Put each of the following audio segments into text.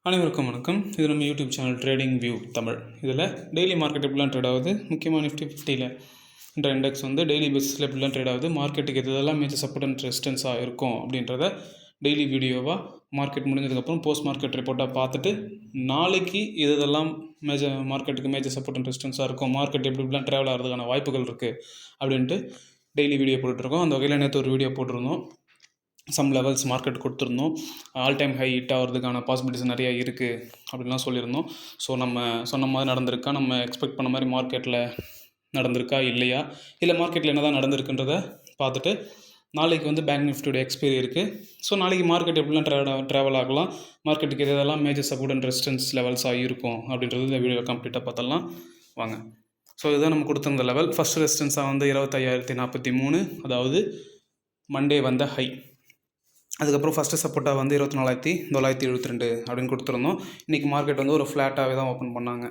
அனைவருக்கும் வணக்கம். இது நம்ம YouTube channel trading view Tamil. இதில் டெய்லி மார்க்கெட் எப்படிலாம் ட்ரேட் ஆகுது, முக்கியமாக நிஃப்டி 50ல் என்ற இண்டெக்ஸ் வந்து டெய்லி பேஸில் எப்படிலாம் ட்ரேட் ஆகுது, மார்க்கெட்டுக்கு எதெல்லாம் மேஜர் சப்போர்ட் அண்ட் ரெசிஸ்டன்ஸாக இருக்கும் அப்படின்றத டெய்லி வீடியோவாக மார்க்கெட் முடிஞ்சதுக்கப்புறம் போஸ்ட் மார்க்கெட் ரிப்போர்ட்டாக பார்த்துட்டு நாளைக்கு இதெல்லாம் மார்க்கெட்டுக்கு மேஜர் சப்போர்ட் அண்ட் ரெசிஸ்டன்ஸாக இருக்கும், மார்க்கெட் எப்படிலாம் ட்ராவல் ஆகிறதுக்கான வாய்ப்புகள் இருக்குது அப்படின்ட்டு டெய்லி வீடியோ போட்டுட்ருக்கோம். அந்த வகையில் நேற்று ஒரு வீடியோ போட்டிருந்தோம். சம் லெவல்ஸ் மார்க்கெட் கொடுத்துருந்தோம். ஆல் டைம் ஹை ஹிட் ஆகிறதுக்கான பாசிபிலிட்டிஸ் நிறையா இருக்குது அப்படின்லாம் சொல்லியிருந்தோம். ஸோ நம்ம சொன்ன மாதிரி நடந்திருக்கா, நம்ம எக்ஸ்பெக்ட் பண்ண மாதிரி மார்க்கெட்டில் நடந்திருக்கா இல்லையா, இல்லை மார்க்கெட்டில் என்ன தான் நடந்திருக்குன்றதை பார்த்துட்டு நாளைக்கு வந்து பேங்க் நிஃப்டியோட எக்ஸ்பைரி இருக்குது. ஸோ நாளைக்கு மார்க்கெட் எப்படிலாம் ட்ராவல் ஆகலாம், மார்க்கெட்டுக்கு எதெல்லாம் மேஜர் சப்போர்ட் அண்ட் ரெசிஸ்டன்ஸ் லெவல்ஸாக இருக்கும் அப்படின்றது இந்த வீடியோ கம்ப்ளீட்டாக பார்த்தலாம் வாங்க. ஸோ இதுதான் நம்ம கொடுத்துருந்த லெவல். ஃபஸ்ட் ரெசிஸ்டன்ஸாக வந்து 25,043, அதாவது மண்டே வந்த ஹை. அதுக்கப்புறம் ஃபஸ்ட்டு சப்போர்ட்டாக வந்து 24,972 அப்படின்னு கொடுத்துருந்தோம். இன்றைக்கி மார்க்கெட் வந்து ஒரு ஃப்ளாட்டாகவே தான் ஓப்பன் பண்ணாங்க.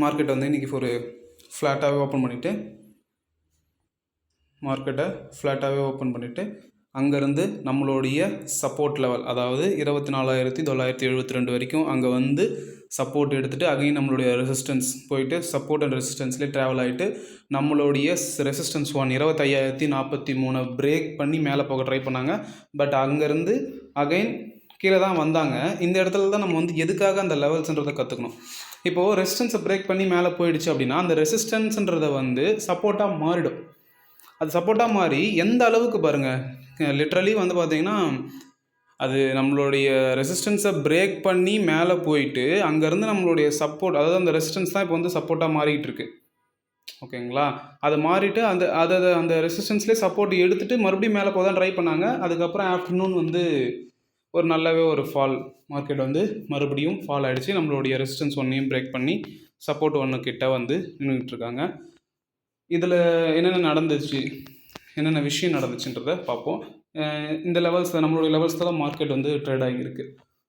மார்க்கெட் வந்து இன்றைக்கி ஒரு ஃப்ளாட்டாகவே ஓப்பன் பண்ணிவிட்டு அங்கேருந்து நம்மளுடைய சப்போர்ட் லெவல், அதாவது 24,972 வரைக்கும் அங்கே வந்து சப்போர்ட் எடுத்துகிட்டு அகைன் நம்மளுடைய ரெசிஸ்டன்ஸ் போயிட்டு சப்போர்ட் அண்ட் ரெசிஸ்டன்ஸ்லேயே ட்ராவல் ஆகிட்டு நம்மளுடைய ரெசிஸ்டன்ஸ் 25,043 பிரேக் பண்ணி மேலே போக ட்ரை பண்ணாங்க. பட் அங்கேருந்து அகைன் கீழே தான் வந்தாங்க. இந்த இடத்துல தான் நம்ம வந்து எதுக்காக அந்த லெவல்ஸ்ன்றதை கற்றுக்கணும். இப்போது ரெசிஸ்டன்ஸை பிரேக் பண்ணி மேலே போயிடுச்சு அப்படின்னா அந்த ரெசிஸ்டன்ஸுன்றதை வந்து சப்போர்ட்டாக மாறிடும். அது சப்போர்ட்டாக மாறி எந்த அளவுக்கு பாருங்கள், லிட்ரலி வந்து பார்த்திங்கன்னா அது நம்மளுடைய ரெசிஸ்டன்ஸை பிரேக் பண்ணி மேலே போயிட்டு அங்கேருந்து நம்மளுடைய சப்போர்ட், அதாவது அந்த ரெசிஸ்டன்ஸ் தான் இப்போ வந்து சப்போர்ட்டாக மாறிக்கிட்டு இருக்கு. ஓகேங்களா, அதை மாறிட்டு அந்த ரெசிஸ்டன்ஸ்லேயே சப்போர்ட் எடுத்துகிட்டு மறுபடியும் மேலே போக தான் ட்ரை பண்ணாங்க. அதுக்கப்புறம் ஆஃப்டர்நூன் வந்து ஒரு நல்லாவே ஒரு ஃபால், மார்க்கெட் வந்து மறுபடியும் ஃபால் ஆகிடுச்சு. நம்மளுடைய ரெசிஸ்டன்ஸ் ஒன்றையும் பிரேக் பண்ணி சப்போர்ட் ஒன்று கிட்ட வந்து நின்றுட்டு இருக்காங்க. இதில் என்னென்ன விஷயம் நடந்துச்சுன்றதை பார்ப்போம். இந்த லெவல்ஸ், நம்மளுடைய லெவல்ஸ் தான் மார்க்கெட் வந்து ட்ரேட் ஆகியிருக்கு.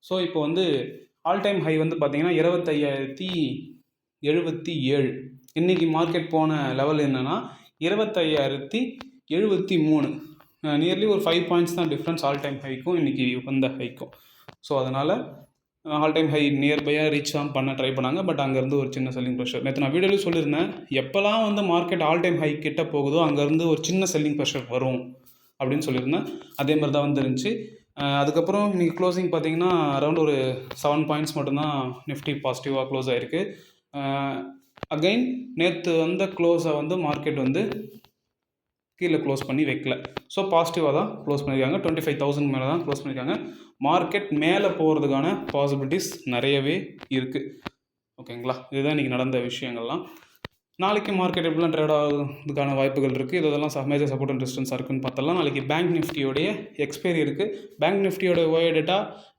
ஸோ இப்போ வந்து ஆல் டைம் ஹை வந்து பார்த்திங்கன்னா 25,077. இன்றைக்கி மார்க்கெட் போன லெவல் என்னென்னா 25,073. நியர்லி ஒரு 5 பாயிண்ட்ஸ் தான் டிஃப்ரென்ஸ் ஆல் டைம் ஹைக்கும் இன்றைக்கி வந்த ஹைக்கும். ஸோ அதனால் ஆல் டைம் ஹை நியர்பையாக ரீச் தான் பண்ண ட்ரை பண்ணாங்க. பட் அங்கேருந்து ஒரு சின்ன செல்லிங் ப்ரெஷர், நேற்று நான் வீடியோவில் சொல்லியிருந்தேன், எப்போல்லாம் வந்து மார்க்கெட் ஆல் டைம் ஹை கிட்ட போகுதோ அங்கேருந்து ஒரு சின்ன செல்லிங் ப்ரெஷர் வரும் அப்படின்னு சொல்லியிருந்தேன். அதே மாதிரி தான் வந்துருந்துச்சு. அதுக்கப்புறம் இன்றைக்கி க்ளோசிங் பார்த்திங்கன்னா அரௌண்ட் ஒரு 7 பாயிண்ட்ஸ் மட்டும்தான் நிஃப்டி பாசிட்டிவாக க்ளோஸ் ஆகிருக்கு. அகைன் நேற்று வந்த க்ளோஸை வந்து மார்க்கெட் வந்து கீழே க்ளோஸ் பண்ணி வைக்கல. ஸோ பாசிட்டிவாக தான் க்ளோஸ் பண்ணியிருக்காங்க. 25,000 மேலே தான் க்ளோஸ் பண்ணியிருக்காங்க. மார்க்கெட் மேலே போகிறதுக்கான பாசிபிலிட்டிஸ் நிறையவே இருக்குது. ஓகேங்களா, இதுதான் இன்றைக்கி நடந்த விஷயங்கள்லாம். நாளைக்கு மார்க்கெட் எப்படிலாம் ட்ரேட் ஆகிறதுக்கான வாய்ப்புகள் இருக்குது, இதெல்லாம் மேஜர் சப்போர்ட் அண்ட் ரெசிஸ்டன்ஸாக இருக்குன்னு பார்த்தலாம். நாளைக்கு பேங்க் நிஃப்டியோடைய எக்ஸ்பைரி இருக்குது. பேங்க் நிஃப்டியோட OI data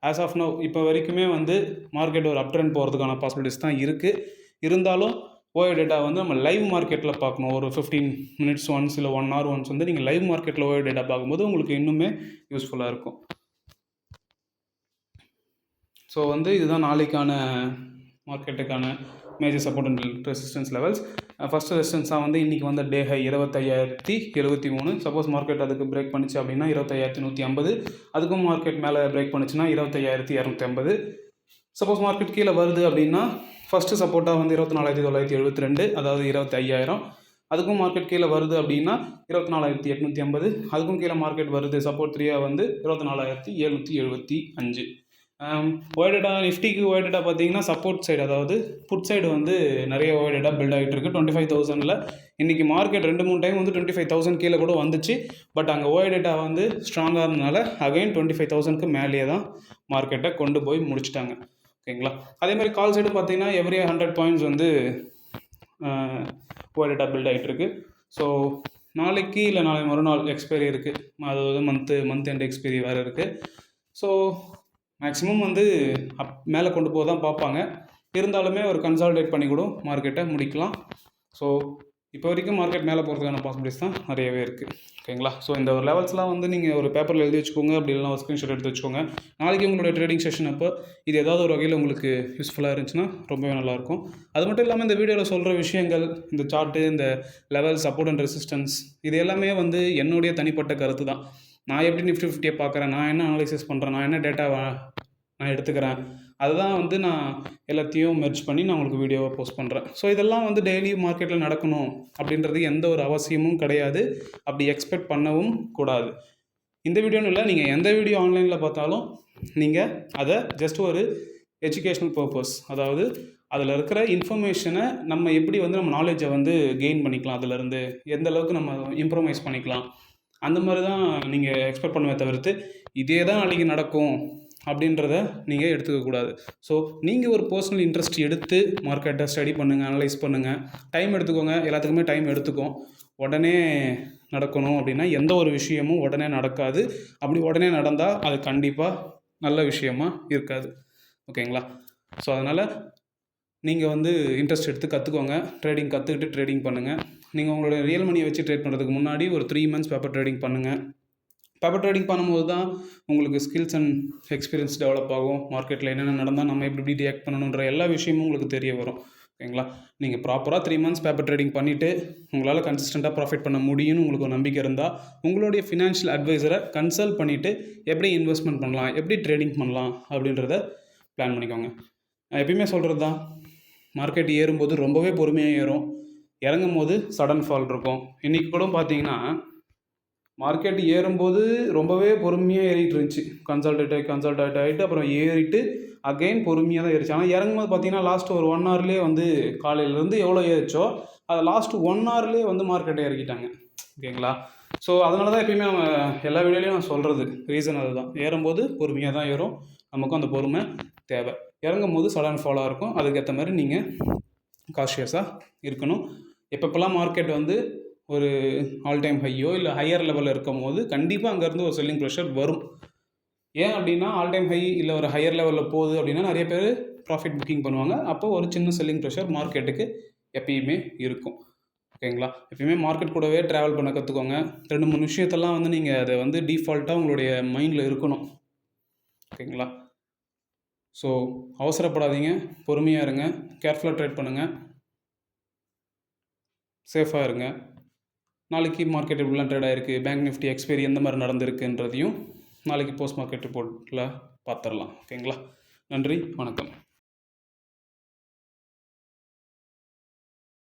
as of now இப்போ வரைக்குமே வந்து மார்க்கெட் ஒரு அப் ட்ரெண்ட் போகிறதுக்கான பாசிபிலிட்டிஸ் தான் இருக்குது. இருந்தாலும் ஓஏ டேட்டா வந்து நம்ம லைவ் மார்க்கெட்டில் பார்க்கணும். ஒரு 15 மினிட்ஸ் ஒன்ஸ் இல்லை 1 hour ஒன்ஸ் வந்து நீங்கள் லைவ் மார்க்கெட்டில் ஓஏ டேட்டா பார்க்கும்போது உங்களுக்கு இன்னுமே யூஸ்ஃபுல்லாக இருக்கும். ஸோ வந்து இதுதான் நாளைக்கான மார்க்கெட்டுக்கான major support and resistance levels. First ரெசிஸ்டன்ஸாக வந்து இன்றைக்கி வந்த டே ஹை 25,073. சப்போஸ் மார்க்கெட் அதுக்கு பிரேக் பண்ணிச்சு அப்படின்னா 25,150. அதுக்கும் மார்க்கெட் மேலே பிரேக் பண்ணிச்சுன்னா 25,250. சப்போஸ் மார்க்கெட் கீழே வருது அப்படின்னா ஃபஸ்ட்டு சப்போர்ட்டாக வந்து 24,972, அதாவது 25,000. அதுக்கும் மார்க்கெட் கீழே வருது அப்படின்னா 24,850. அதுக்கும் கீழே மார்க்கெட் வருது சப்போர்ட் 3 வந்து 24,775. ஓய்டேட்டா நிஃப்டிக்கு ஓய்டேட்டா பார்த்தீங்கன்னா சப்போர்ட் சைடு, அதாவது புட் சைடு வந்து நிறைய ஓய்டேட்டா பில்ட் ஆகிட்டு இருக்குது. 25,000 இன்றைக்கி மார்க்கெட் 2-3 டைம் வந்து 25,000 கீழே கூட வந்துச்சு. பட் அங்கே ஓய்டேட்டா வந்து ஸ்ட்ராங்காக இருந்தனால அகைன் 25,000க்கு மேலேயே தான் மார்க்கெட்டை கொண்டு போய் முடிச்சிட்டாங்க. ஓகேங்களா, அதே மாதிரி கால் சைடு பார்த்தீங்கன்னா எவ்ரி 100 பாயிண்ட்ஸ் வந்து ஓய்டேட்டா பில்ட் ஆகிட்டு இருக்கு. ஸோ நாளைக்கு இல்லை நாளை மறுநாள் எக்ஸ்பைரி இருக்குது, அதாவது மந்த் எண்ட் எக்ஸ்பைரி வேறு இருக்குது. ஸோ மேக்ஸிமம் வந்து மேலே கொண்டு போக தான் பார்ப்பாங்க. இருந்தாலுமே ஒரு கன்சால்டேட் பண்ணி கூட மார்க்கெட்டை முடிக்கலாம். ஸோ இப்போ வரைக்கும் மார்க்கெட் மேலே போகிறதுக்கான பாசிபிலிட்டிஸ் தான் நிறையவே இருக்குது. ஓகேங்களா? ஸோ இந்த ஒரு லெவல்ஸ்லாம் வந்து நீங்கள் ஒரு பேப்பரில் எழுதி வச்சுக்கோங்க, அப்படி இல்லைனா ஒரு ஸ்க்ரீன்ஷாட் எடுத்து வச்சுக்கோங்க. நாளைக்கு உங்களுடைய ட்ரேடிங் செஷன் அப்போ இது ஏதாவது ஒரு வகையில் உங்களுக்கு யூஸ்ஃபுல்லாக இருந்துச்சுன்னா ரொம்பவே நல்லாயிருக்கும். அது மட்டும் இல்லாமல் இந்த வீடியோவில் சொல்கிற விஷயங்கள், இந்த சார்ட்டு, இந்த லெவல், சப்போர்ட் அண்ட் ரெசிஸ்டன்ஸ், இது எல்லாமே வந்து என்னுடைய தனிப்பட்ட கருத்து தான். நான் எப்படி நிஃப்டி 50 பார்க்குறேன், நான் என்ன அனலைசிஸ் பண்ணுறேன், நான் என்ன டேட்டாவை நான் எடுத்துக்கிறேன், அதுதான் வந்து நான் எல்லாத்தையும் மெர்ஜ் பண்ணி நான் உங்களுக்கு வீடியோவை போஸ்ட் பண்ணுறேன். ஸோ இதெல்லாம் வந்து டெய்லி மார்க்கெட்டில் நடக்கணும் அப்படின்றது எந்த ஒரு அவசியமும் கிடையாது. அப்படி எக்ஸ்பெக்ட் பண்ணவும் கூடாது. இந்த வீடியோன்னு இல்லை, நீங்கள் எந்த வீடியோ ஆன்லைனில் பார்த்தாலும் நீங்கள் அதை ஜஸ்ட் ஒரு எஜுகேஷ்னல் பர்பஸ், அதாவது அதில் இருக்கிற இன்ஃபர்மேஷனை நம்ம எப்படி வந்து நம்ம நாலேஜை வந்து கெயின் பண்ணிக்கலாம், அதிலேருந்து எந்த அளவுக்கு நம்ம இம்ப்ரூவைஸ் பண்ணிக்கலாம், அந்த மாதிரி தான் நீங்கள் எக்ஸ்பெக்ட் பண்ணுவே தவிர்த்து இதே தான் நாளைக்கு நடக்கும் அப்படின்றத நீங்கள் எடுத்துக்கக்கூடாது. ஸோ நீங்கள் ஒரு பர்சனல் இன்ட்ரெஸ்ட் எடுத்து மார்க்கெட்டை ஸ்டடி பண்ணுங்கள், அனலைஸ் பண்ணுங்கள், டைம் எடுத்துக்கோங்க. எல்லாத்துக்குமே டைம் எடுத்துக்கும். உடனே நடக்கணும் அப்படின்னா எந்த ஒரு விஷயமும் உடனே நடக்காது. அப்படி உடனே நடந்தால் அது கண்டிப்பாக நல்ல விஷயமா இருக்காது. ஓகேங்களா? ஸோ அதனால் நீங்கள் வந்து இன்ட்ரெஸ்ட் எடுத்து கற்றுக்கோங்க. ட்ரேடிங் கற்றுக்கிட்டு ட்ரேடிங் பண்ணுங்கள். நீங்கள் உங்களுடைய ரியல் மணியை வச்சு ட்ரேட் பண்ணுறதுக்கு முன்னாடி ஒரு 3 months பேப்பர் ட்ரேடிங் பண்ணுங்கள். பேப்பர் ட்ரேடிங் பண்ணும்போது தான் உங்களுக்கு ஸ்கில்ஸ் அண்ட் எக்ஸ்பீரியன்ஸ் டெவலப் ஆகும். மார்க்கெட்டில் என்னென்ன நடந்தால் நம்ம எப்படி ரியாக்ட் பண்ணணுன்ற எல்லா விஷயமும் உங்களுக்கு தெரிய வரும். ஓகேங்களா? நீங்கள் ப்ராப்பராக 3 months பேப்பர் ட்ரேடிங் பண்ணிவிட்டு உங்களால் கன்சிஸ்டண்ட்டாக ப்ராஃபிட் பண்ண முடியும்னு உங்களுக்கு ஒரு நம்பிக்கை இருந்தால் உங்களுடைய ஃபினான்ஷியல் அட்வைசரை கன்சல்ட் பண்ணிவிட்டு எப்படி இன்வெஸ்ட்மெண்ட் பண்ணலாம், எப்படி ட்ரேடிங் பண்ணலாம் அப்படின்றத பிளான் பண்ணிக்கோங்க. நான் எப்பயுமே சொல்கிறது தான், மார்க்கெட் ஏறும்போது ரொம்பவே பொறுமையாக ஏறும், இறங்கும் போது சடன் ஃபால் இருக்கும். இன்றைக்கி கூட பார்த்தீங்கன்னா மார்க்கெட் ஏறும்போது ரொம்பவே பொறுமையாக ஏறிட்டு இருந்துச்சு. கன்சல்டேட் ஆகிட்டு அப்புறம் ஏறிட்டு அகைன் பொறுமையாக தான் ஏறிச்சு. ஆனால் இறங்கும்போது பார்த்தீங்கன்னா லாஸ்ட்டு ஒரு 1 hourலேயே வந்து காலையிலேருந்து எவ்வளோ ஏறிச்சோ அதை லாஸ்ட்டு 1 hourலேயே வந்து மார்க்கெட்டை இறக்கிட்டாங்க. ஓகேங்களா? ஸோ அதனால தான் எப்பயுமே நம்ம எல்லா வீடியோலையும் நான் சொல்கிறது ரீசன் அதுதான். ஏறும்போது பொறுமையாக தான் ஏறும், நமக்கும் அந்த பொறுமை தேவை. இறங்கும் போது சடன் ஃபாலாக இருக்கும். அதுக்கேற்ற மாதிரி நீங்கள் காஷியஸாக இருக்கணும். எப்பப்பெல்லாம் மார்க்கெட் வந்து ஒரு ஆல் டைம் ஹையோ இல்லை ஹையர் லெவலில் இருக்கும் போது கண்டிப்பாக அங்கேருந்து ஒரு செல்லிங் ப்ரெஷர் வரும். ஏன் அப்படின்னா ஆல் டைம் ஹை இல்லை ஒரு ஹையர் லெவலில் போகுது அப்படின்னா நிறைய பேர் ப்ராஃபிட் புக்கிங் பண்ணுவாங்க. அப்போ ஒரு சின்ன செல்லிங் ப்ரெஷர் மார்க்கெட்டுக்கு எப்பயுமே இருக்கும். ஓகேங்களா? எப்பயுமே மார்க்கெட் கூடவே ட்ராவல் பண்ண கற்றுக்கோங்க. 2-3 விஷயத்தெல்லாம் வந்து நீங்கள் அதை வந்து டிஃபால்ட்டாக உங்களுடைய மைண்டில் இருக்கணும். ஓகேங்களா? ஸோ அவசரப்படாதீங்க, பொறுமையாக இருங்க, கேர்ஃபுல்லாக ட்ரேட் பண்ணுங்கள், சேஃபாக இருங்க. நாளைக்கு மார்க்கெட் எப்படிலாம் ட்ரேட் ஆகிருக்கு, பேங்க் நிஃப்டி எக்ஸ்பைரி எந்த மாதிரி நடந்திருக்குன்றதையும் நாளைக்கு போஸ்ட் மார்க்கெட் ரிப்போர்ட்டில் பார்த்துடலாம். ஓகேங்களா? நன்றி, வணக்கம்.